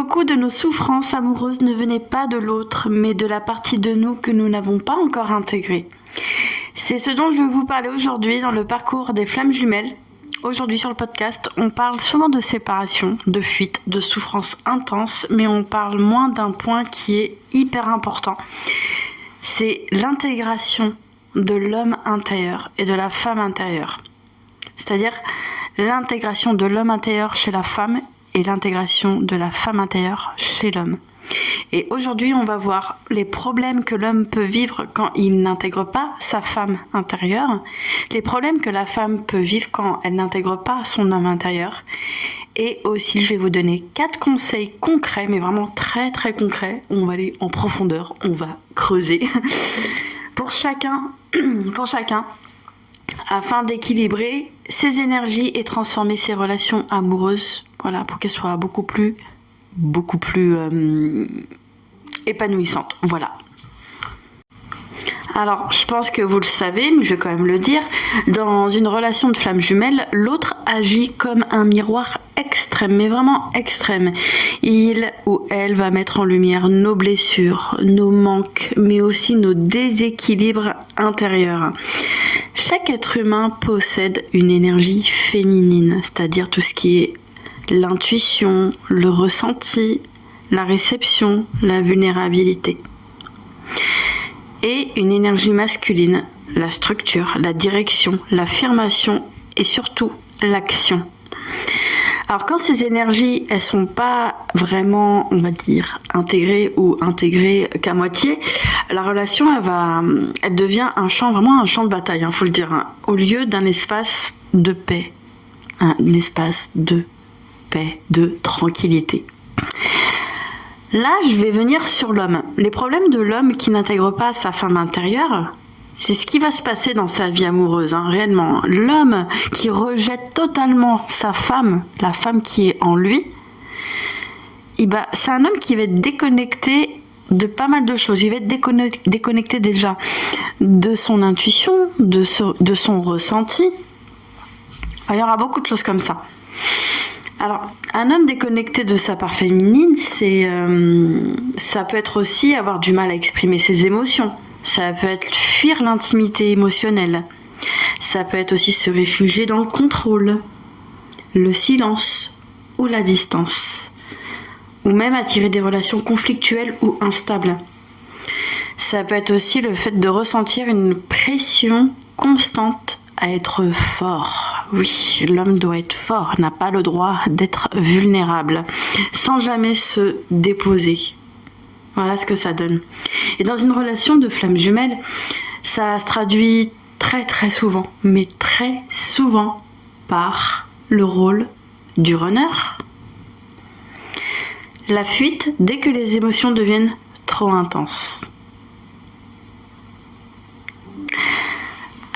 beaucoup de nos souffrances amoureuses ne venaient pas de l'autre, mais de la partie de nous que nous n'avons pas encore intégrée. C'est ce dont je vais vous parler aujourd'hui dans le parcours des flammes jumelles. Aujourd'hui sur le podcast, on parle souvent de séparation, de fuite, de souffrance intense, mais on parle moins d'un point qui est hyper important. C'est l'intégration de l'homme intérieur et de la femme intérieure. C'est-à-dire l'intégration de l'homme intérieur chez la femme et l'intégration de la femme intérieure chez l'homme. Et aujourd'hui, on va voir les problèmes que l'homme peut vivre quand il n'intègre pas sa femme intérieure, les problèmes que la femme peut vivre quand elle n'intègre pas son homme intérieur. Et aussi, je vais vous donner 4 conseils concrets, mais vraiment très très concrets. On va aller en profondeur, on va creuser pour chacun, afin d'équilibrer ses énergies et transformer ses relations amoureuses, voilà, pour qu'elles soient beaucoup plus épanouissantes. Voilà. Alors, je pense que vous le savez, mais je vais quand même le dire, dans une relation de flamme jumelle, l'autre agit comme un miroir extrême, mais vraiment extrême. Il ou elle va mettre en lumière nos blessures, nos manques, mais aussi nos déséquilibres intérieurs. Chaque être humain possède une énergie féminine, c'est-à-dire tout ce qui est l'intuition, le ressenti, la réception, la vulnérabilité. Et une énergie masculine, la structure, la direction, l'affirmation et surtout l'action. Alors quand ces énergies, elles sont pas vraiment, on va dire, intégrées ou intégrées qu'à moitié, la relation, elle devient vraiment un champ de bataille, faut le dire, au lieu d'un espace de paix, un espace de paix, de tranquillité. Là, je vais venir sur l'homme. Les problèmes de l'homme qui n'intègre pas sa femme intérieure, c'est ce qui va se passer dans sa vie amoureuse, réellement. L'homme qui rejette totalement sa femme, la femme qui est en lui, c'est un homme qui va être déconnecté de pas mal de choses. Il va être déconnecté déjà de son intuition, de son ressenti. Il y aura beaucoup de choses comme ça. Alors, un homme déconnecté de sa part féminine, ça peut être aussi avoir du mal à exprimer ses émotions. Ça peut être fuir l'intimité émotionnelle. Ça peut être aussi se réfugier dans le contrôle, le silence ou la distance. Ou même attirer des relations conflictuelles ou instables. Ça peut être aussi le fait de ressentir une pression constante à être fort. Oui, l'homme doit être fort, n'a pas le droit d'être vulnérable, sans jamais se déposer. Voilà ce que ça donne. Et dans une relation de flamme jumelle, ça se traduit très très souvent, mais très souvent, par le rôle du runner. La fuite dès que les émotions deviennent trop intenses.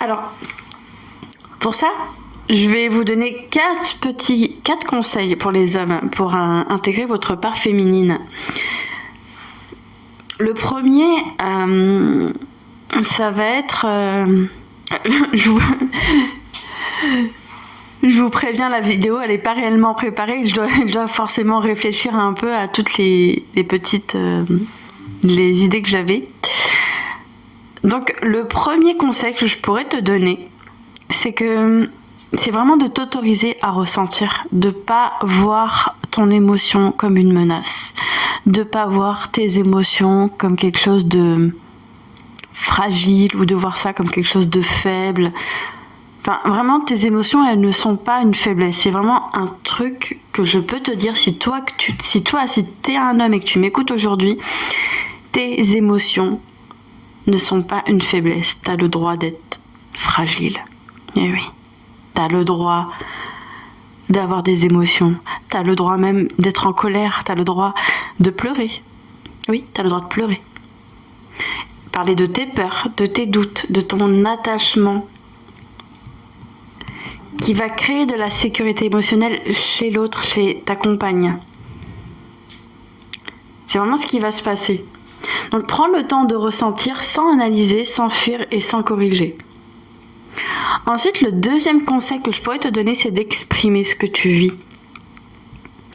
Alors, pour ça, je vais vous donner 4 conseils pour les hommes pour intégrer votre part féminine. Le premier, ça va être... je vous préviens, la vidéo, elle n'est pas réellement préparée. Je dois forcément réfléchir un peu à toutes les petites les idées que j'avais. Donc, le premier conseil que je pourrais te donner, c'est vraiment de t'autoriser à ressentir, de pas voir ton émotion comme une menace, de pas voir tes émotions comme quelque chose de fragile ou de voir ça comme quelque chose de faible. Enfin, vraiment, tes émotions, elles ne sont pas une faiblesse. C'est vraiment un truc que je peux te dire, si t'es un homme et que tu m'écoutes aujourd'hui, tes émotions ne sont pas une faiblesse. T'as le droit d'être fragile. Eh oui. T'as le droit d'avoir des émotions. T'as le droit même d'être en colère. T'as le droit de pleurer. Oui, t'as le droit de pleurer. Parler de tes peurs, de tes doutes, de ton attachement qui va créer de la sécurité émotionnelle chez l'autre, chez ta compagne. C'est vraiment ce qui va se passer. Donc prends le temps de ressentir sans analyser, sans fuir et sans corriger. Ensuite, le deuxième conseil que je pourrais te donner, c'est d'exprimer ce que tu vis.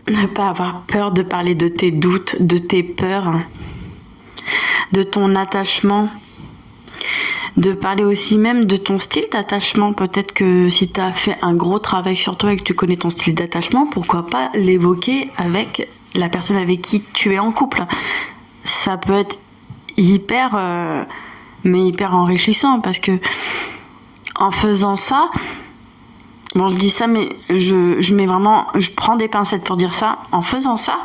Ne pas avoir peur de parler de tes doutes, de tes peurs, de ton attachement, de parler aussi même de ton style d'attachement. Peut-être que si tu as fait un gros travail sur toi et que tu connais ton style d'attachement, pourquoi pas l'évoquer avec la personne avec qui tu es en couple. Ça peut être hyper enrichissant, parce que en faisant ça, bon, je dis ça, mais je prends des pincettes pour dire ça. En faisant ça,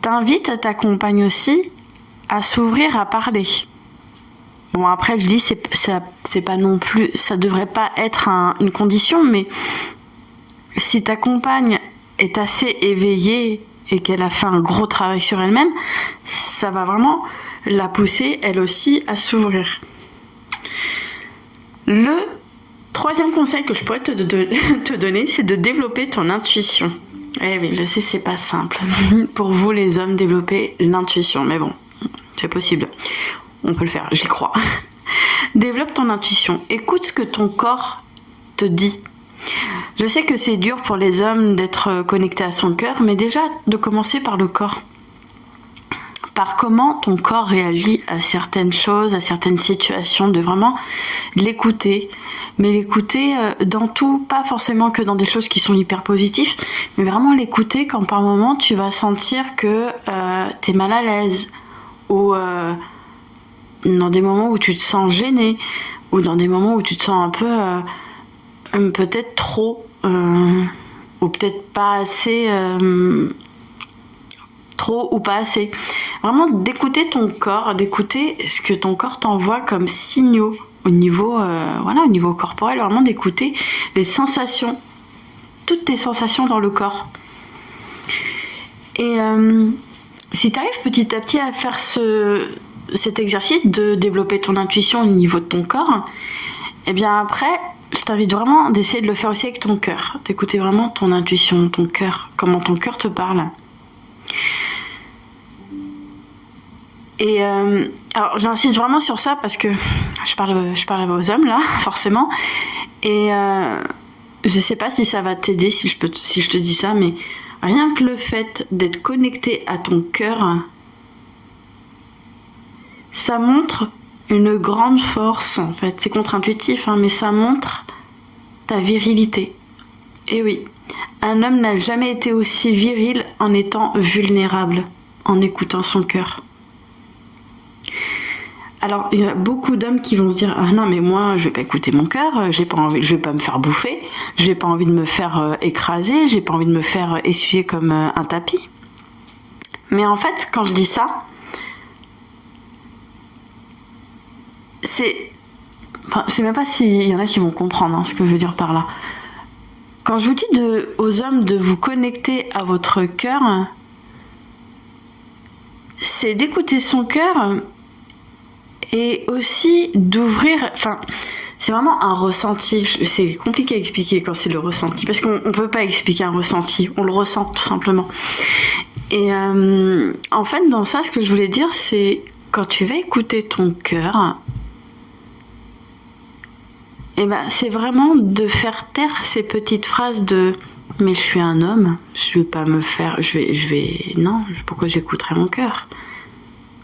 t'invites ta compagne aussi à s'ouvrir, à parler. Bon, après, je dis, c'est pas non plus, ça devrait pas être une condition, mais si ta compagne est assez éveillée et qu'elle a fait un gros travail sur elle-même, ça va vraiment la pousser, elle aussi, à s'ouvrir. Le troisième conseil que je pourrais te donner, c'est de développer ton intuition. Eh oui, je sais, c'est pas simple. Pour vous, les hommes, développer l'intuition. Mais bon, c'est possible. On peut le faire, j'y crois. Développe ton intuition. Écoute ce que ton corps te dit. Je sais que c'est dur pour les hommes d'être connectés à son cœur, mais déjà de commencer par le corps. Par comment ton corps réagit à certaines choses, à certaines situations, de vraiment l'écouter. Mais l'écouter dans tout, pas forcément que dans des choses qui sont hyper positives, mais vraiment l'écouter quand par moment tu vas sentir que t'es mal à l'aise, ou dans des moments où tu te sens gêné, ou dans des moments où tu te sens un peu peut-être trop, ou peut-être pas assez, trop ou pas assez. Vraiment d'écouter ton corps, d'écouter ce que ton corps t'envoie comme signaux au niveau, au niveau corporel, vraiment d'écouter les sensations, toutes tes sensations dans le corps. Et si tu arrives petit à petit à faire cet exercice de développer ton intuition au niveau de ton corps, et bien après, je t'invite vraiment d'essayer de le faire aussi avec ton cœur, d'écouter vraiment ton intuition, ton cœur, comment ton cœur te parle. Et alors j'insiste vraiment sur ça parce que je parle aux hommes là, forcément. Et je sais pas si ça va t'aider si je te dis ça, mais rien que le fait d'être connecté à ton cœur, ça montre une grande force en fait. C'est contre-intuitif, hein, mais ça montre ta virilité. Et oui, un homme n'a jamais été aussi viril en étant vulnérable, en écoutant son cœur. Alors, il y a beaucoup d'hommes qui vont se dire « Ah non, mais moi, je vais pas écouter mon cœur, je vais pas me faire bouffer, j'ai pas envie de me faire écraser, j'ai pas envie de me faire essuyer comme un tapis. » Mais en fait, quand je dis ça, je sais même pas s'il y en a qui vont comprendre ce que je veux dire par là. Quand je vous dis aux hommes de vous connecter à votre cœur, c'est d'écouter son cœur et aussi d'ouvrir, c'est vraiment un ressenti. C'est compliqué à expliquer quand c'est le ressenti, parce qu'on ne peut pas expliquer un ressenti, on le ressent tout simplement. Et en fait, dans ça, ce que je voulais dire, c'est quand tu vas écouter ton cœur, et c'est vraiment de faire taire ces petites phrases de « mais je suis un homme, je vais pas me faire, non, pourquoi j'écouterais mon cœur ?»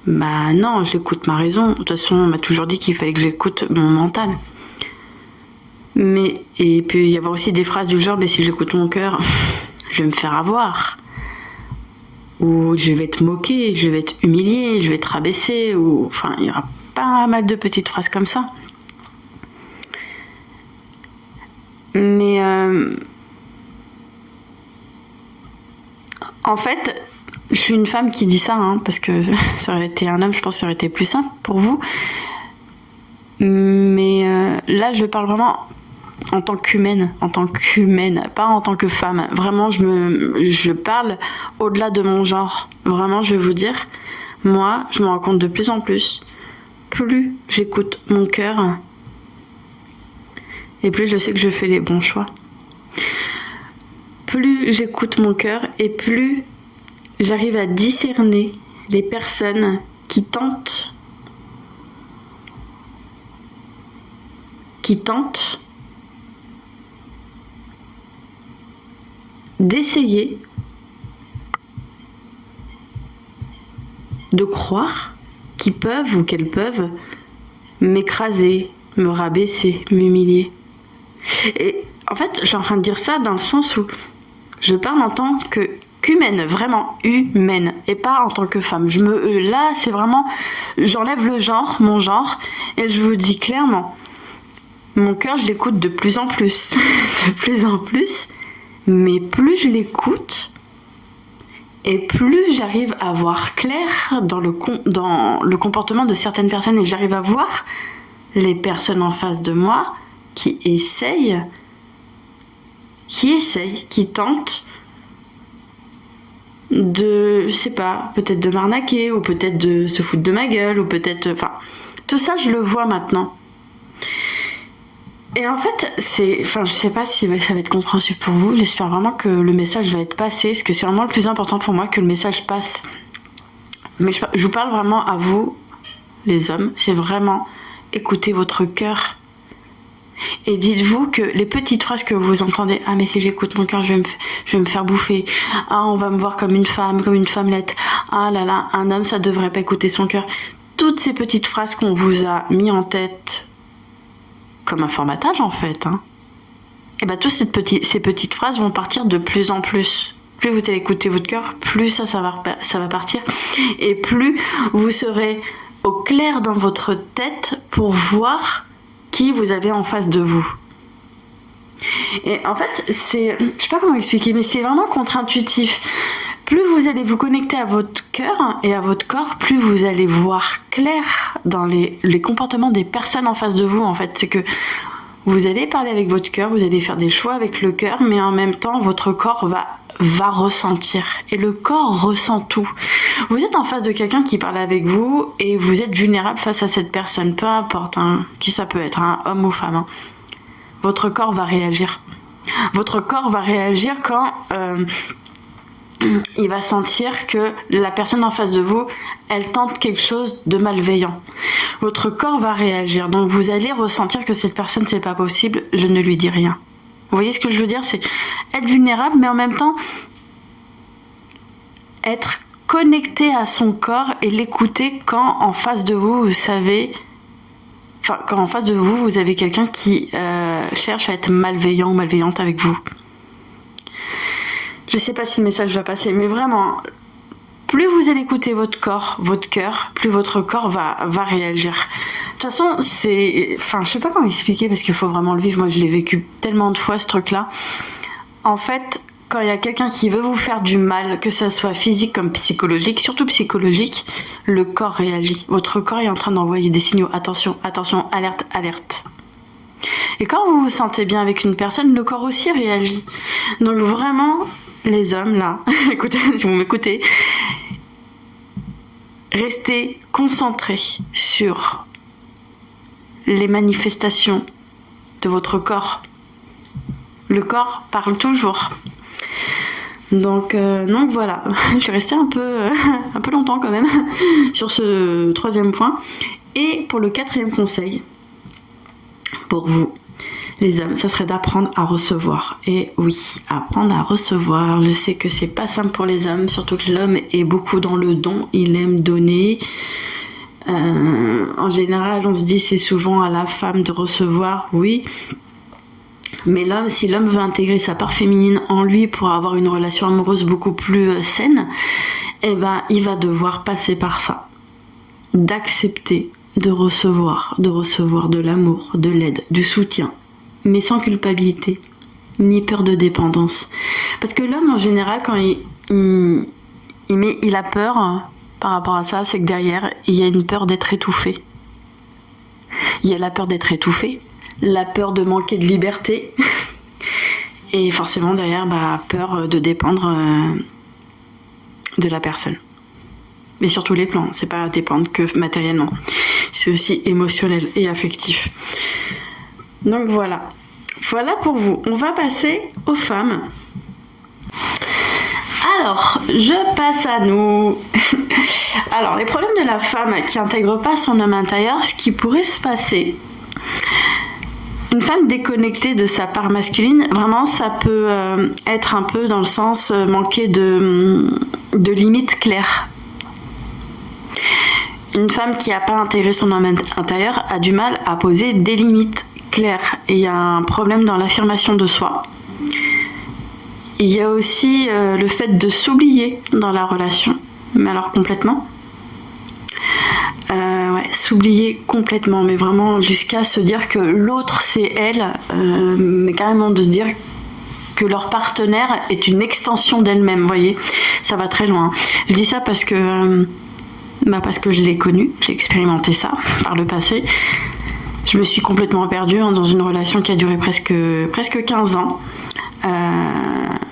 Bah non, j'écoute ma raison. De toute façon, on m'a toujours dit qu'il fallait que j'écoute mon mental. Mais, et puis il y avoir aussi des phrases du genre, mais si j'écoute mon cœur, je vais me faire avoir. Ou je vais te moquer, je vais te humilier, je vais te rabaisser. Ou, il y aura pas mal de petites phrases comme ça. Mais en fait, je suis une femme qui dit ça, parce que ça aurait été un homme, je pense que ça aurait été plus simple pour vous. Mais là, je parle vraiment en tant qu'humaine, pas en tant que femme. Vraiment, je parle au-delà de mon genre. Vraiment, je vais vous dire, moi, je me rends compte de plus en plus, plus j'écoute mon cœur, et plus je sais que je fais les bons choix. Plus j'écoute mon cœur, et plus j'arrive à discerner les personnes qui tentent d'essayer de croire qu'ils peuvent ou qu'elles peuvent m'écraser, me rabaisser, m'humilier. Et en fait, je suis en train de dire ça dans le sens où je parle en tant qu'humaine, vraiment humaine, et pas en tant que femme. Là, c'est vraiment, j'enlève le genre, mon genre, et je vous dis clairement, mon cœur, je l'écoute de plus en plus, de plus en plus, mais plus je l'écoute, et plus j'arrive à voir clair dans le comportement de certaines personnes, et j'arrive à voir les personnes en face de moi qui essayent, qui tentent de, je sais pas, peut-être de m'arnaquer, ou peut-être de se foutre de ma gueule, ou peut-être... Enfin, tout ça, je le vois maintenant. Et en fait, je sais pas si ça va être compréhensible pour vous, j'espère vraiment que le message va être passé, parce que c'est vraiment le plus important pour moi, que le message passe. Mais je vous parle vraiment à vous, les hommes, c'est vraiment écoutez votre cœur. Et dites-vous que les petites phrases que vous entendez, ah mais si j'écoute mon cœur, je vais me faire bouffer, ah on va me voir comme une femmelette, ah là là, un homme ça devrait pas écouter son cœur. Toutes ces petites phrases qu'on vous a mis en tête comme un formatage en fait, et bien toutes ces petites phrases vont partir de plus en plus. Plus vous allez écouter votre cœur, plus ça va partir, et plus vous serez au clair dans votre tête pour voir qui vous avez en face de vous. Et en fait, je sais pas comment expliquer, mais c'est vraiment contre-intuitif. Plus vous allez vous connecter à votre cœur et à votre corps, plus vous allez voir clair dans les comportements des personnes en face de vous. En fait, c'est que vous allez parler avec votre cœur, vous allez faire des choix avec le cœur, mais en même temps, votre corps va ressentir. Et le corps ressent tout. Vous êtes en face de quelqu'un qui parle avec vous et vous êtes vulnérable face à cette personne, peu importe qui ça peut être, homme ou femme. Votre corps va réagir. Votre corps va réagir quand il va sentir que la personne en face de vous, elle tente quelque chose de malveillant. Votre corps va réagir. Donc vous allez ressentir que cette personne, c'est pas possible, je ne lui dis rien. Vous voyez ce que je veux dire? C'est être vulnérable, mais en même temps être connecté à son corps et l'écouter quand en face de vous, vous savez... Enfin, quand en face de vous, vous avez quelqu'un qui cherche à être malveillant ou malveillante avec vous. Je sais pas si le message va passer, mais vraiment, plus vous allez écouter votre corps, votre cœur, plus votre corps va réagir. De toute façon, je sais pas comment expliquer parce qu'il faut vraiment le vivre. Moi, je l'ai vécu tellement de fois, ce truc-là. En fait, quand il y a quelqu'un qui veut vous faire du mal, que ça soit physique comme psychologique, surtout psychologique, le corps réagit. Votre corps est en train d'envoyer des signaux. Attention, attention, alerte, alerte. Et quand vous vous sentez bien avec une personne, le corps aussi réagit. Donc vraiment, les hommes, là, écoutez, si vous m'écoutez, restez concentrés sur les manifestations de votre corps. Le corps parle toujours. Donc voilà, je suis restée un peu longtemps quand même sur ce troisième point. Et pour le quatrième conseil, pour vous, les hommes, ça serait d'apprendre à recevoir. Et oui, apprendre à recevoir. Je sais que c'est pas simple pour les hommes, surtout que l'homme est beaucoup dans le don, il aime donner. En général, on se dit c'est souvent à la femme de recevoir, oui. Mais l'homme, si l'homme veut intégrer sa part féminine en lui pour avoir une relation amoureuse beaucoup plus saine, eh ben, il va devoir passer par ça. D'accepter de recevoir de l'amour, de l'aide, du soutien, mais sans culpabilité, ni peur de dépendance. Parce que l'homme, en général, quand il a peur par rapport à ça, c'est que derrière, il y a une peur d'être étouffé. Il y a la peur d'être étouffé, la peur de manquer de liberté, et forcément derrière, peur de dépendre de la personne. Mais sur tous les plans, c'est pas dépendre que matériellement, c'est aussi émotionnel et affectif. Donc voilà pour vous. On va passer aux femmes. Alors, je passe à nous. Alors, les problèmes de la femme qui n'intègre pas son homme intérieur, ce qui pourrait se passer. Une femme déconnectée de sa part masculine, vraiment, ça peut être un peu dans le sens manquer de limites claires. Une femme qui n'a pas intégré son homme intérieur a du mal à poser des limites claires. Et il y a un problème dans l'affirmation de soi. Il y a aussi le fait de s'oublier dans la relation, mais alors complètement. S'oublier complètement, mais vraiment jusqu'à se dire que l'autre c'est elle, mais carrément de se dire que leur partenaire est une extension d'elle-même, vous voyez, ça va très loin. Je dis ça parce que je l'ai connu, j'ai expérimenté ça par le passé. Je me suis complètement perdue dans une relation qui a duré presque 15 ans.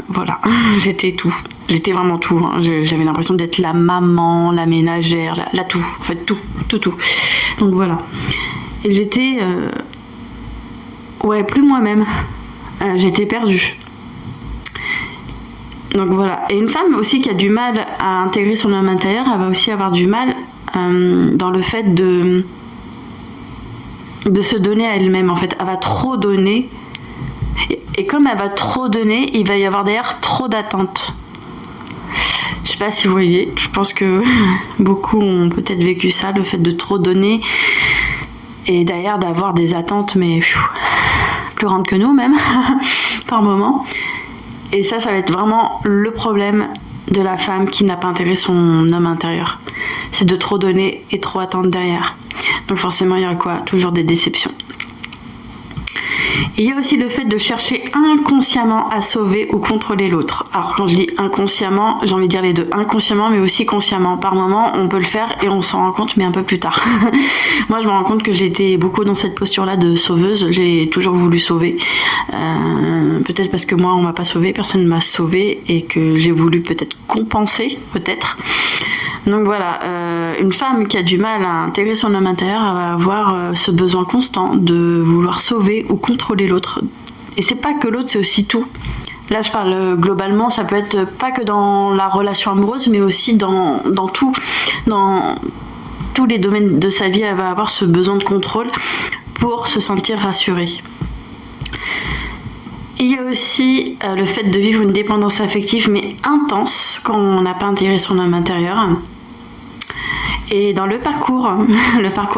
Voilà, j'étais tout. J'étais vraiment tout. Hein. J'avais l'impression d'être la maman, la ménagère, la tout. En fait, tout. Donc voilà. Et j'étais... plus moi-même. J'étais perdue. Donc voilà. Et une femme aussi qui a du mal à intégrer son homme intérieur, elle va aussi avoir du mal dans le fait de se donner à elle-même. En fait, elle va trop donner. Et comme elle va trop donner, il va y avoir derrière trop d'attentes. Je sais pas si vous voyez, je pense que beaucoup ont peut-être vécu ça, le fait de trop donner et derrière d'avoir des attentes, mais plus grandes que nous même, par moment. Et ça va être vraiment le problème de la femme qui n'a pas intégré son homme intérieur. C'est de trop donner et trop attendre derrière. Donc forcément, il y aura quoi ? Toujours des déceptions. Et il y a aussi le fait de chercher inconsciemment à sauver ou contrôler l'autre. Alors quand je dis inconsciemment, j'ai envie de dire les deux. Inconsciemment mais aussi consciemment. Par moment, on peut le faire et on s'en rend compte, mais un peu plus tard. Moi, je me rends compte que j'étais beaucoup dans cette posture-là de sauveuse. J'ai toujours voulu sauver. Peut-être parce que moi, on m'a pas sauvée, personne ne m'a sauvée et que j'ai voulu peut-être compenser, peut-être. Donc voilà, une femme qui a du mal à intégrer son homme intérieur, elle va avoir ce besoin constant de vouloir sauver ou contrôler l'autre. Et c'est pas que l'autre, c'est aussi tout. Là, je parle globalement, ça peut être pas que dans la relation amoureuse, mais aussi dans tout. Dans tous les domaines de sa vie, elle va avoir ce besoin de contrôle pour se sentir rassurée. Il y a aussi le fait de vivre une dépendance affective, mais intense, quand on n'a pas intégré son homme intérieur. Et dans le parcours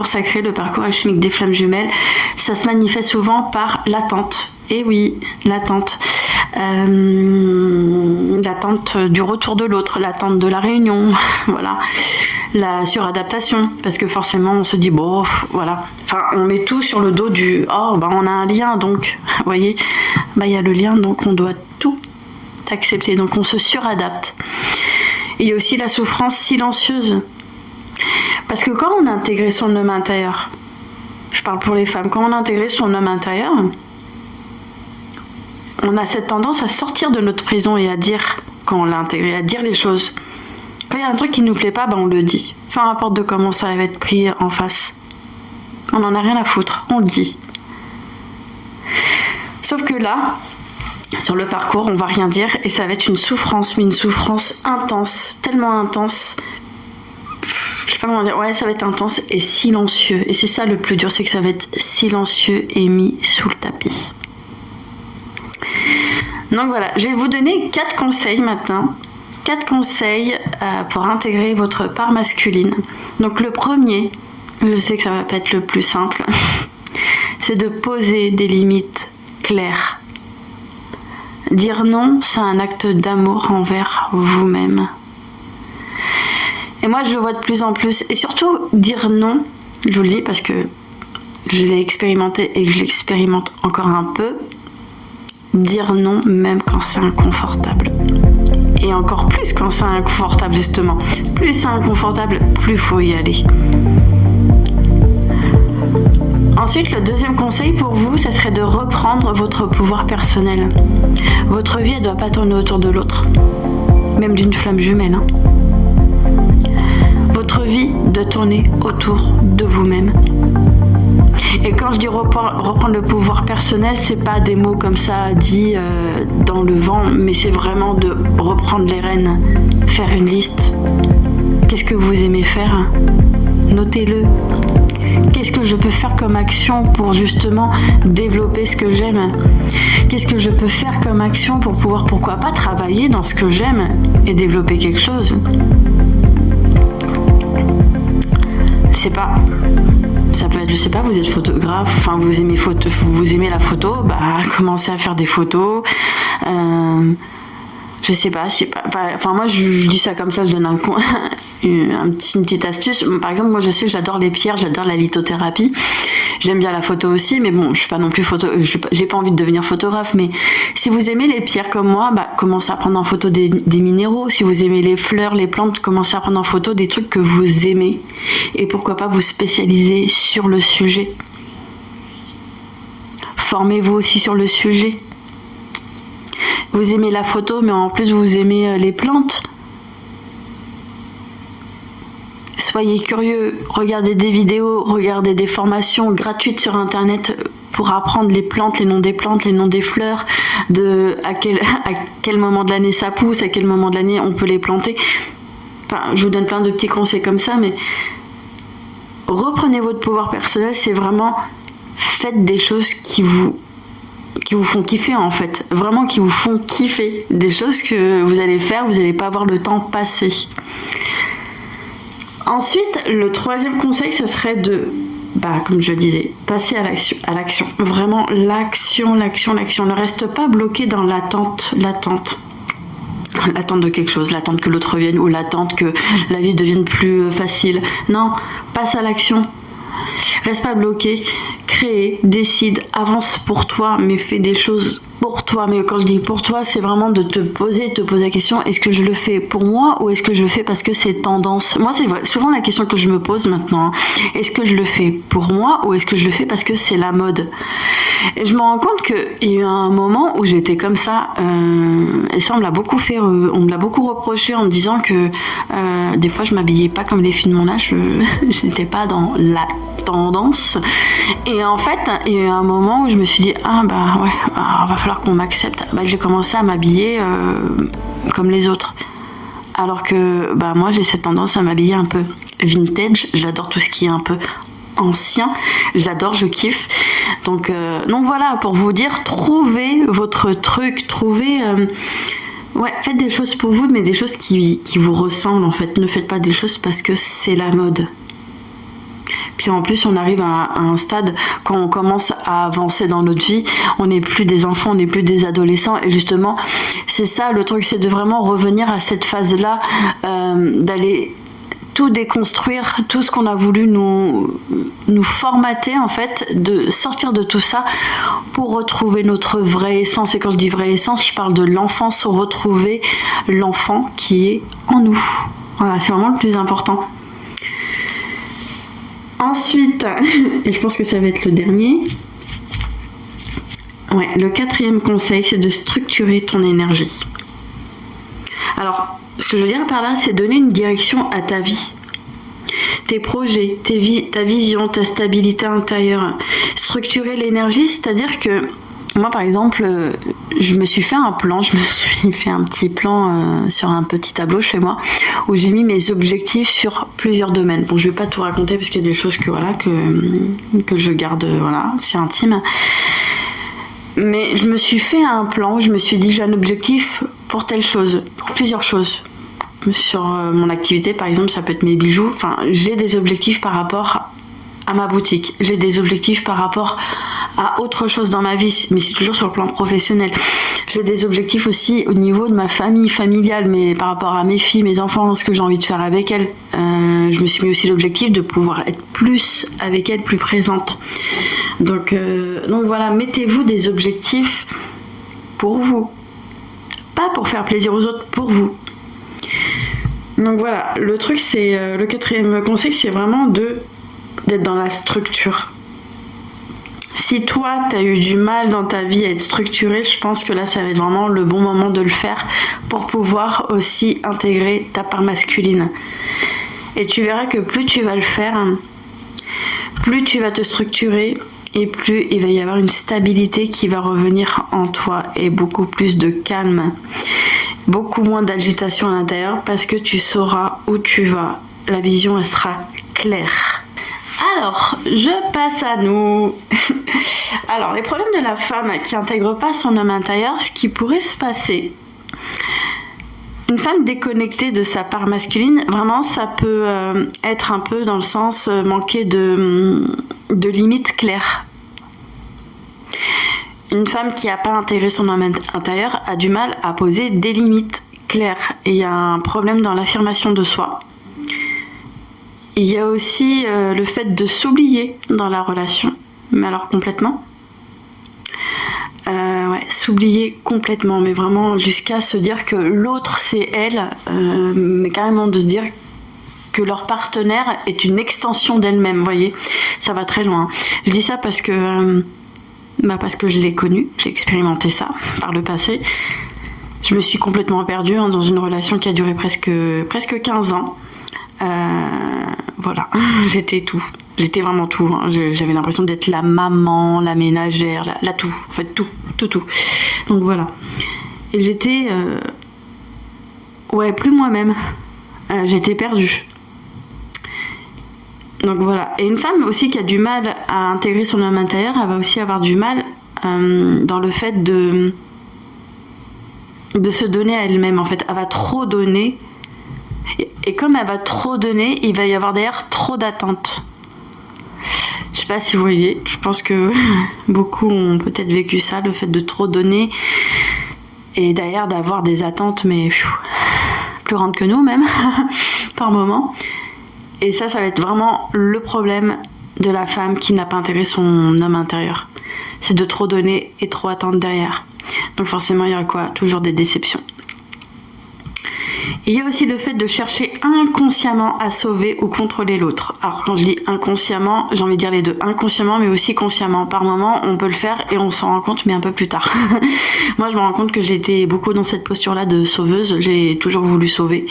sacré, le parcours alchimique des flammes jumelles, ça se manifeste souvent par l'attente. Et oui, l'attente. L'attente du retour de l'autre, l'attente de la réunion, voilà. La suradaptation, parce que forcément on se dit bon, voilà. Enfin, on met tout sur le dos du on a un lien, donc, vous voyez, il y a le lien, donc on doit tout accepter, donc on se suradapte. Et il y a aussi la souffrance silencieuse. Parce que quand on a intégré son homme intérieur, je parle pour les femmes, quand on a intégré son homme intérieur, on a cette tendance à sortir de notre prison et à dire, quand on l'a intégré, à dire les choses. Quand il y a un truc qui ne nous plaît pas, on le dit. Peu importe de comment ça va être pris en face. On n'en a rien à foutre, on le dit. Sauf que là, sur le parcours, on va rien dire et ça va être une souffrance, mais une souffrance intense, tellement intense. Je sais pas comment dire, ça va être intense et silencieux. Et c'est ça le plus dur, c'est que ça va être silencieux et mis sous le tapis. Donc voilà, je vais vous donner 4 conseils maintenant. 4 conseils pour intégrer votre part masculine. Donc le premier, je sais que ça va pas être le plus simple, c'est de poser des limites claires. Dire non, c'est un acte d'amour envers vous-même. Et moi, je le vois de plus en plus. Et surtout, dire non, je vous le dis parce que je l'ai expérimenté et que je l'expérimente encore un peu. Dire non, même quand c'est inconfortable. Et encore plus quand c'est inconfortable, justement. Plus c'est inconfortable, plus il faut y aller. Ensuite, le deuxième conseil pour vous, ça serait de reprendre votre pouvoir personnel. Votre vie, elle ne doit pas tourner autour de l'autre. Même d'une flamme jumelle. Votre vie doit tourner autour de vous-même. Et quand je dis reprendre le pouvoir personnel, c'est pas des mots comme ça dits dans le vent, mais c'est vraiment de reprendre les rênes, faire une liste. Qu'est-ce que vous aimez faire ? Notez-le. Qu'est-ce que je peux faire comme action pour justement développer ce que j'aime? Qu'est-ce que je peux faire comme action pour pouvoir, pourquoi pas, travailler dans ce que j'aime et développer quelque chose? Je sais pas. Ça peut être, je sais pas, vous êtes photographe, enfin vous aimez la photo, bah commencez à faire des photos. Je sais pas, enfin moi je dis ça comme ça, je donne une petite astuce. Par exemple, moi je sais que j'adore les pierres, j'adore la lithothérapie. J'aime bien la photo aussi, mais bon, je suis pas non plus j'ai pas envie de devenir photographe, mais si vous aimez les pierres comme moi, bah commencez à prendre en photo des minéraux. Si vous aimez les fleurs, les plantes, commencez à prendre en photo des trucs que vous aimez. Et pourquoi pas vous spécialiser sur le sujet. Formez-vous aussi sur le sujet. Vous aimez la photo, mais en plus vous aimez les plantes. Soyez curieux, regardez des vidéos, regardez des formations gratuites sur internet pour apprendre les plantes, les noms des plantes, les noms des fleurs, à quel moment de l'année ça pousse, à quel moment de l'année on peut les planter. Enfin, je vous donne plein de petits conseils comme ça, mais reprenez votre pouvoir personnel, c'est vraiment faites des choses qui vous font kiffer en fait, vraiment qui vous font kiffer, des choses que vous allez faire, vous n'allez pas avoir le temps passé. Ensuite, le troisième conseil, ça serait de, comme je disais, passer à l'action. Vraiment l'action. Ne reste pas bloqué dans l'attente de quelque chose, l'attente que l'autre vienne ou l'attente que la vie devienne plus facile. Non, passe à l'action. Reste pas bloqué, crée, décide, avance pour toi, mais fais des choses pour toi. Mais quand je dis pour toi, c'est vraiment de te poser la question, est-ce que je le fais pour moi ou est-ce que je le fais parce que c'est tendance? Moi, c'est souvent la question que je me pose maintenant. Est-ce que je le fais pour moi ou est-ce que je le fais parce que c'est la mode? Et je me rends compte qu'il y a eu un moment où j'étais comme ça, et ça on me l'a beaucoup fait, on me l'a beaucoup reproché en me disant que des fois je m'habillais pas comme les filles de mon âge, je n'étais pas dans la tendance. Et en fait, il y a eu un moment où je me suis dit va falloir qu'on m'accepte. J'ai commencé à m'habiller comme les autres. Alors que moi j'ai cette tendance à m'habiller un peu vintage, j'adore tout ce qui est un peu ancien, j'adore, je kiffe. Donc voilà, pour vous dire, trouvez votre truc, faites des choses pour vous, mais des choses qui vous ressemblent en fait. Ne faites pas des choses parce que c'est la mode. Puis en plus, on arrive à un stade, quand on commence à avancer dans notre vie, on n'est plus des enfants, on n'est plus des adolescents. Et justement, c'est ça le truc, c'est de vraiment revenir à cette phase-là, d'aller tout déconstruire, tout ce qu'on a voulu nous formater en fait, de sortir de tout ça pour retrouver notre vraie essence. Et quand je dis vraie essence, je parle de l'enfance, retrouver l'enfant qui est en nous. Voilà, c'est vraiment le plus important. Ensuite, et je pense que ça va être le dernier, le quatrième conseil, c'est de structurer ton énergie. Alors, ce que je veux dire par là, c'est donner une direction à ta vie. Tes projets, ta vision, ta stabilité intérieure. Structurer l'énergie, c'est-à-dire que moi, par exemple, je me suis fait un petit plan sur un petit tableau chez moi où j'ai mis mes objectifs sur plusieurs domaines. Bon, je vais pas tout raconter parce qu'il y a des choses que je garde, c'est intime. Mais je me suis fait un plan où je me suis dit j'ai un objectif pour telle chose, pour plusieurs choses. Sur mon activité, par exemple, ça peut être mes bijoux. Enfin, j'ai des objectifs par rapport à ma boutique. J'ai des objectifs par rapport à autre chose dans ma vie, mais c'est toujours sur le plan professionnel. J'ai des objectifs aussi au niveau de ma famille familiale, mais par rapport à mes filles, mes enfants, ce que j'ai envie de faire avec elles. Je me suis mis aussi l'objectif de pouvoir être plus avec elles, plus présente. Donc voilà, mettez-vous des objectifs pour vous. Pas pour faire plaisir aux autres, pour vous. Donc voilà, le truc c'est, le quatrième conseil, c'est vraiment d'être dans la structure. Si toi, tu as eu du mal dans ta vie à être structuré, je pense que là, ça va être vraiment le bon moment de le faire pour pouvoir aussi intégrer ta part masculine. Et tu verras que plus tu vas le faire, plus tu vas te structurer et plus il va y avoir une stabilité qui va revenir en toi et beaucoup plus de calme, beaucoup moins d'agitation à l'intérieur parce que tu sauras où tu vas. La vision, elle sera claire. Alors, je passe à nous. Alors, les problèmes de la femme qui n'intègre pas son homme intérieur, ce qui pourrait se passer. Une femme déconnectée de sa part masculine, vraiment, ça peut être un peu dans le sens manquer de limites claires. Une femme qui n'a pas intégré son homme intérieur a du mal à poser des limites claires. Et il y a un problème dans l'affirmation de soi. Il y a aussi le fait de s'oublier dans la relation, mais alors complètement. S'oublier complètement, mais vraiment jusqu'à se dire que l'autre c'est elle, mais carrément de se dire que leur partenaire est une extension d'elle-même, vous voyez, ça va très loin. Je dis ça parce que je l'ai connu, j'ai expérimenté ça par le passé. Je me suis complètement perdue dans une relation qui a duré presque 15 ans. Voilà, j'étais tout. J'étais vraiment tout. Hein. J'avais l'impression d'être la maman, la ménagère, la tout. En fait, tout. Donc voilà. Et j'étais... plus moi-même. J'étais perdue. Donc voilà. Et une femme aussi qui a du mal à intégrer son homme intérieur, elle va aussi avoir du mal dans le fait de se donner à elle-même. En fait, elle va trop donner. Et comme elle va trop donner, il va y avoir derrière trop d'attentes. Je sais pas si vous voyez, je pense que beaucoup ont peut-être vécu ça, le fait de trop donner et derrière d'avoir des attentes, mais plus grandes que nous même, par moment. Et ça va être vraiment le problème de la femme qui n'a pas intégré son homme intérieur. C'est de trop donner et trop attendre derrière. Donc forcément, il y aura quoi ? Toujours des déceptions. Il y a aussi le fait de chercher inconsciemment à sauver ou contrôler l'autre. Alors quand je dis inconsciemment, j'ai envie de dire les deux. Inconsciemment mais aussi consciemment. Par moment, on peut le faire et on s'en rend compte, mais un peu plus tard. Moi, je me rends compte que j'étais beaucoup dans cette posture-là de sauveuse. J'ai toujours voulu sauver.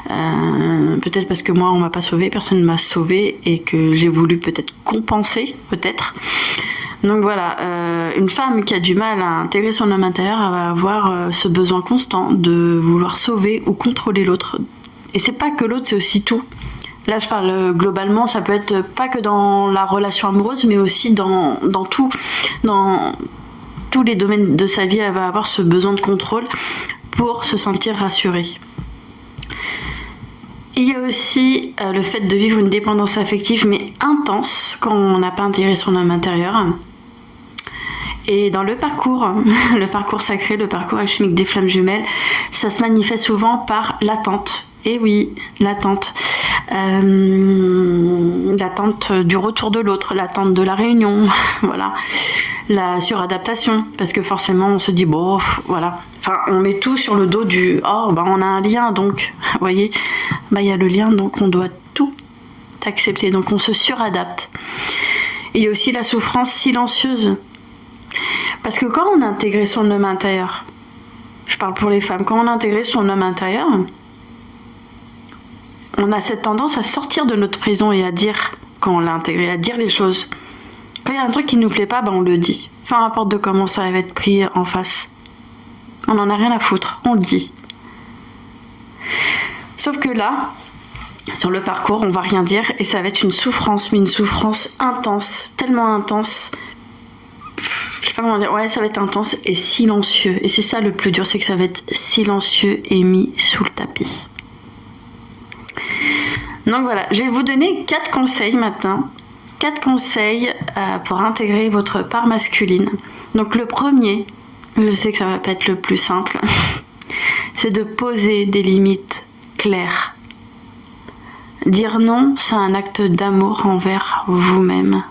Peut-être parce que moi, on m'a pas sauvée, personne ne m'a sauvée et que j'ai voulu peut-être compenser, peut-être. Donc voilà, une femme qui a du mal à intégrer son homme intérieur, elle va avoir ce besoin constant de vouloir sauver ou contrôler l'autre. Et c'est pas que l'autre, c'est aussi tout. Là, je parle globalement, ça peut être pas que dans la relation amoureuse, mais aussi dans tout. Dans tous les domaines de sa vie, elle va avoir ce besoin de contrôle pour se sentir rassurée. Il y a aussi le fait de vivre une dépendance affective, mais intense, quand on n'a pas intégré son homme intérieur. Et dans le parcours sacré, le parcours alchimique des flammes jumelles, ça se manifeste souvent par l'attente. Et oui, l'attente. L'attente du retour de l'autre, l'attente de la réunion, voilà. La suradaptation, parce que forcément on se dit bon, voilà. Enfin, on met tout sur le dos du on a un lien, donc, vous voyez, il y a le lien, donc on doit tout accepter, donc on se suradapte. Et il y a aussi la souffrance silencieuse. Parce que quand on a intégré son homme intérieur, je parle pour les femmes, quand on a intégré son homme intérieur, on a cette tendance à sortir de notre prison et à dire, quand on l'a intégré, à dire les choses. Quand il y a un truc qui ne nous plaît pas, on le dit. Peu importe de comment ça va être pris en face. On n'en a rien à foutre, on le dit. Sauf que là, sur le parcours, on va rien dire et ça va être une souffrance, mais une souffrance intense, tellement intense. Je sais pas comment dire, ça va être intense et silencieux. Et c'est ça le plus dur, c'est que ça va être silencieux et mis sous le tapis. Donc voilà, je vais vous donner 4 conseils maintenant. 4 conseils pour intégrer votre part masculine. Donc le premier, je sais que ça va pas être le plus simple, c'est de poser des limites claires. Dire non, c'est un acte d'amour envers vous-même.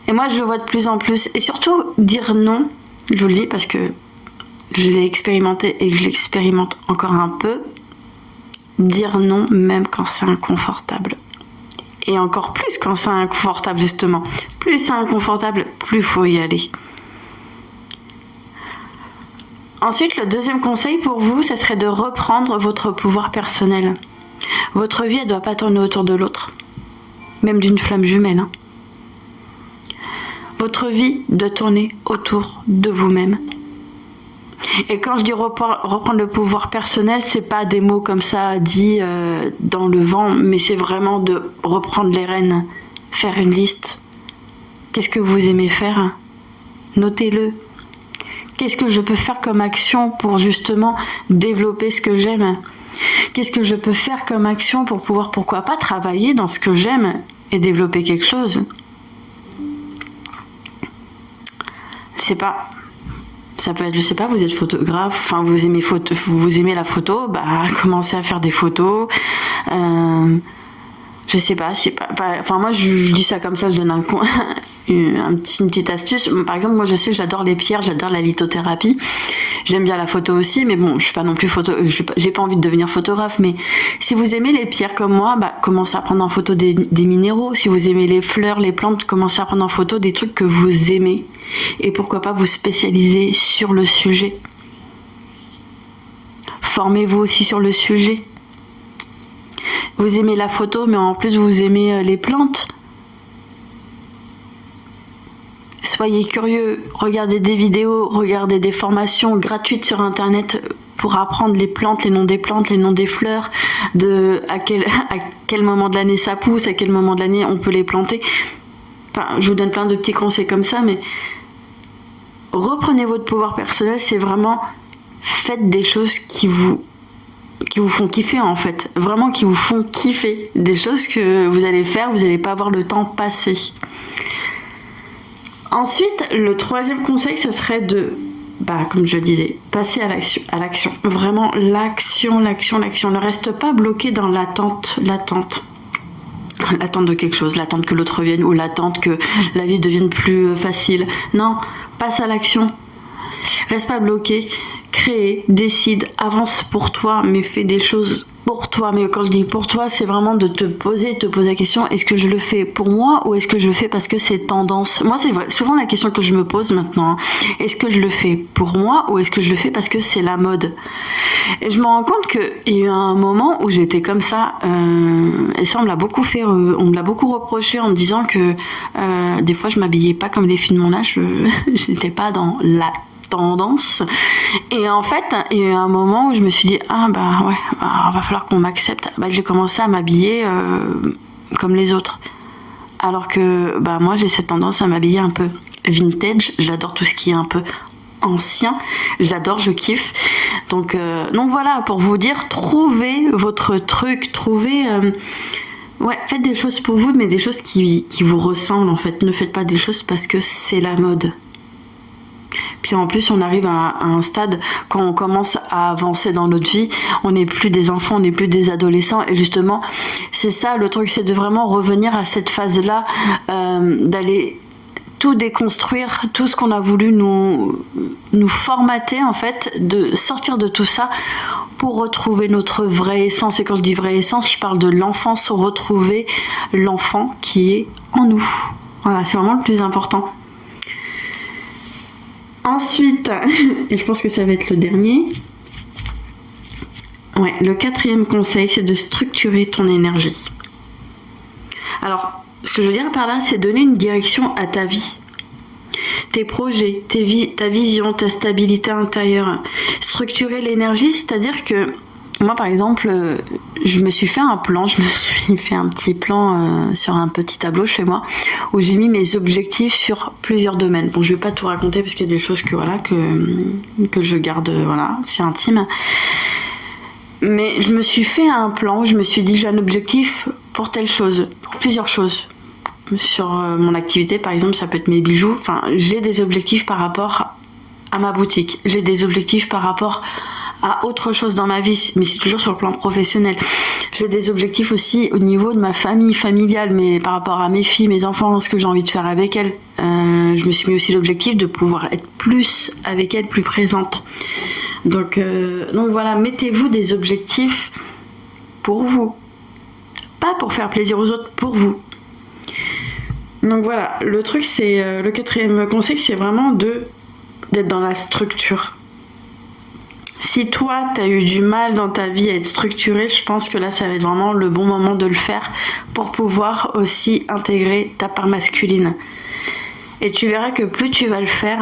Et moi, je le vois de plus en plus. Et surtout, dire non, je vous le dis parce que je l'ai expérimenté et que je l'expérimente encore un peu. Dire non, même quand c'est inconfortable. Et encore plus quand c'est inconfortable, justement. Plus c'est inconfortable, plus il faut y aller. Ensuite, le deuxième conseil pour vous, ça serait de reprendre votre pouvoir personnel. Votre vie, elle ne doit pas tourner autour de l'autre. Même d'une flamme jumelle. Hein. Votre vie doit tourner autour de vous-même. Et quand je dis reprendre le pouvoir personnel, c'est pas des mots comme ça dits dans le vent, mais c'est vraiment de reprendre les rênes, faire une liste. Qu'est-ce que vous aimez faire? Notez-le. Qu'est-ce que je peux faire comme action pour justement développer ce que j'aime? Qu'est-ce que je peux faire comme action pour pouvoir, pourquoi pas, travailler dans ce que j'aime et développer quelque chose? Je sais pas. Ça peut être, je sais pas, vous êtes photographe, enfin vous aimez la photo, bah commencez à faire des photos. Je sais pas, c'est pas enfin moi je dis ça comme ça, je donne une petite astuce. Par exemple, moi je sais que j'adore les pierres, j'adore la lithothérapie. J'aime bien la photo aussi, mais bon, je suis pas non plus j'ai pas envie de devenir photographe, mais si vous aimez les pierres comme moi, bah commencez à prendre en photo des minéraux. Si vous aimez les fleurs, les plantes, commencez à prendre en photo des trucs que vous aimez. Et pourquoi pas vous spécialiser sur le sujet. Formez-vous aussi sur le sujet. Vous aimez la photo, mais en plus vous aimez les plantes. Soyez curieux, regardez des vidéos, regardez des formations gratuites sur internet pour apprendre les plantes, les noms des plantes, les noms des fleurs, à quel moment de l'année ça pousse, à quel moment de l'année on peut les planter. Enfin, je vous donne plein de petits conseils comme ça, mais reprenez votre pouvoir personnel, c'est vraiment faites des choses qui vous font kiffer en fait, vraiment qui vous font kiffer, des choses que vous allez faire, vous n'allez pas voir le temps passer. Ensuite, le troisième conseil, ça serait de, comme je disais, passer à l'action. Vraiment l'action. Ne reste pas bloqué dans l'attente de quelque chose, l'attente que l'autre revienne ou l'attente que la vie devienne plus facile. Non, passe à l'action. Reste pas bloqué, crée, décide, avance pour toi, mais fais des choses pour toi. Mais quand je dis pour toi, c'est vraiment de te poser la question, est-ce que je le fais pour moi ou est-ce que je le fais parce que c'est tendance? Moi, c'est souvent la question que je me pose maintenant. Est-ce que je le fais pour moi ou est-ce que je le fais parce que c'est la mode? Et je me rends compte qu'il y a eu un moment où j'étais comme ça, et ça on me l'a beaucoup fait, on me l'a beaucoup reproché en me disant que des fois je m'habillais pas comme les filles de mon âge, je n'étais pas dans la tendance. Et en fait, il y a eu un moment où je me suis dit va falloir qu'on m'accepte. J'ai commencé à m'habiller comme les autres. Alors que moi j'ai cette tendance à m'habiller un peu vintage. J'adore tout ce qui est un peu ancien. J'adore, je kiffe. Donc voilà, pour vous dire, trouvez votre truc, faites des choses pour vous, mais des choses qui vous ressemblent en fait. Ne faites pas des choses parce que c'est la mode. Puis en plus, on arrive à un stade, quand on commence à avancer dans notre vie, on n'est plus des enfants, on n'est plus des adolescents. Et justement, c'est ça le truc, c'est de vraiment revenir à cette phase-là, d'aller tout déconstruire, tout ce qu'on a voulu nous formater en fait, de sortir de tout ça pour retrouver notre vraie essence. Et quand je dis vraie essence, je parle de l'enfance, retrouver l'enfant qui est en nous. Voilà, c'est vraiment le plus important. Ensuite, et je pense que ça va être le dernier, le quatrième conseil, c'est de structurer ton énergie. Alors, ce que je veux dire par là, c'est donner une direction à ta vie. Tes projets, ta vision, ta stabilité intérieure. Structurer l'énergie, c'est-à-dire que moi, par exemple, je me suis fait un plan, je me suis fait un petit plan sur un petit tableau chez moi où j'ai mis mes objectifs sur plusieurs domaines. Bon, je vais pas tout raconter parce qu'il y a des choses que je garde, c'est intime. Mais je me suis fait un plan où je me suis dit j'ai un objectif pour telle chose, pour plusieurs choses. Sur mon activité, par exemple, ça peut être mes bijoux. Enfin, j'ai des objectifs par rapport à ma boutique. J'ai des objectifs par rapport à autre chose dans ma vie, mais c'est toujours sur le plan professionnel. J'ai des objectifs aussi au niveau de ma famille familiale, mais par rapport à mes filles, mes enfants, ce que j'ai envie de faire avec elles. Je me suis mis aussi l'objectif de pouvoir être plus avec elles, plus présente. Donc voilà, mettez-vous des objectifs pour vous. Pas pour faire plaisir aux autres, pour vous. Donc voilà, le truc c'est, le quatrième conseil, c'est vraiment d'être dans la structure. Si toi, tu as eu du mal dans ta vie à être structuré, je pense que là, ça va être vraiment le bon moment de le faire pour pouvoir aussi intégrer ta part masculine. Et tu verras que plus tu vas le faire,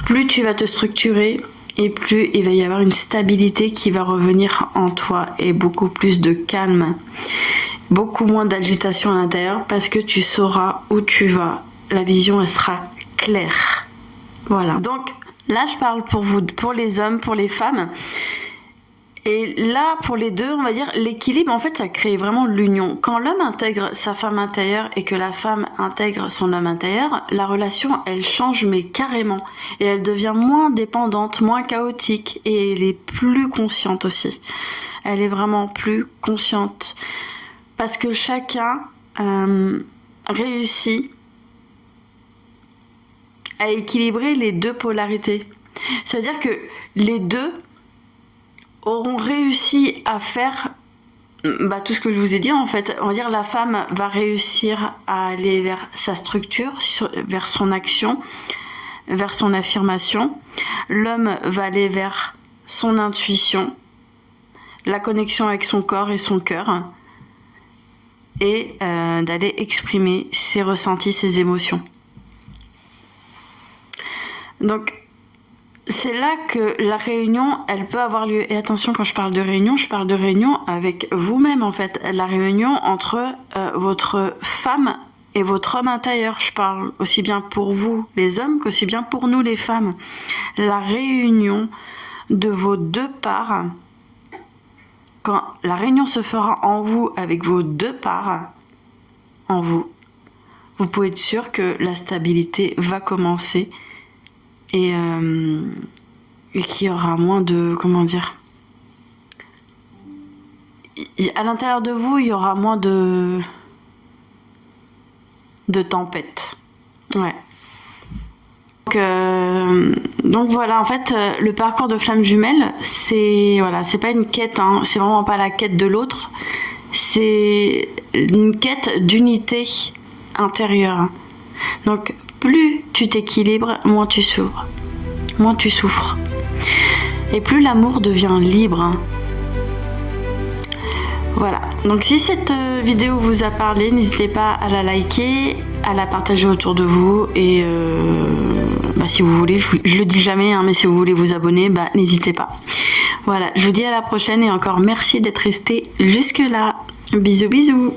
plus tu vas te structurer et plus il va y avoir une stabilité qui va revenir en toi et beaucoup plus de calme, beaucoup moins d'agitation à l'intérieur parce que tu sauras où tu vas. La vision, elle sera claire. Voilà. Donc là, je parle pour vous, pour les hommes, pour les femmes. Et là, pour les deux, on va dire, l'équilibre, en fait, ça crée vraiment l'union. Quand l'homme intègre sa femme intérieure et que la femme intègre son homme intérieur, la relation, elle change, mais carrément. Et elle devient moins dépendante, moins chaotique, et elle est plus consciente aussi. Elle est vraiment plus consciente. Parce que chacun réussit à équilibrer les deux polarités. C'est-à-dire que les deux auront réussi à faire tout ce que je vous ai dit en fait. On va dire la femme va réussir à aller vers sa structure, vers son action, vers son affirmation. L'homme va aller vers son intuition, la connexion avec son corps et son cœur, et d'aller exprimer ses ressentis, ses émotions. Donc c'est là que la réunion, elle peut avoir lieu. Et attention, quand je parle de réunion avec vous-même, en fait. La réunion entre votre femme et votre homme intérieur. Je parle aussi bien pour vous, les hommes, qu'aussi bien pour nous, les femmes. La réunion de vos deux parts. Quand la réunion se fera en vous, avec vos deux parts, en vous, vous pouvez être sûr que la stabilité va commencer. Et qu'il y aura moins de... Comment dire, à l'intérieur de vous, il y aura moins de tempêtes. Ouais. Donc voilà, en fait, le parcours de flamme jumelle, c'est pas une quête, hein, c'est vraiment pas la quête de l'autre, c'est une quête d'unité intérieure. Donc plus tu t'équilibres, moins tu s'ouvres, moins tu souffres. Et plus l'amour devient libre. Voilà. Donc si cette vidéo vous a parlé, n'hésitez pas à la liker, à la partager autour de vous. Et si vous voulez, je le dis jamais, hein, mais si vous voulez vous abonner, n'hésitez pas. Voilà. Je vous dis à la prochaine et encore merci d'être resté jusque là. Bisous bisous.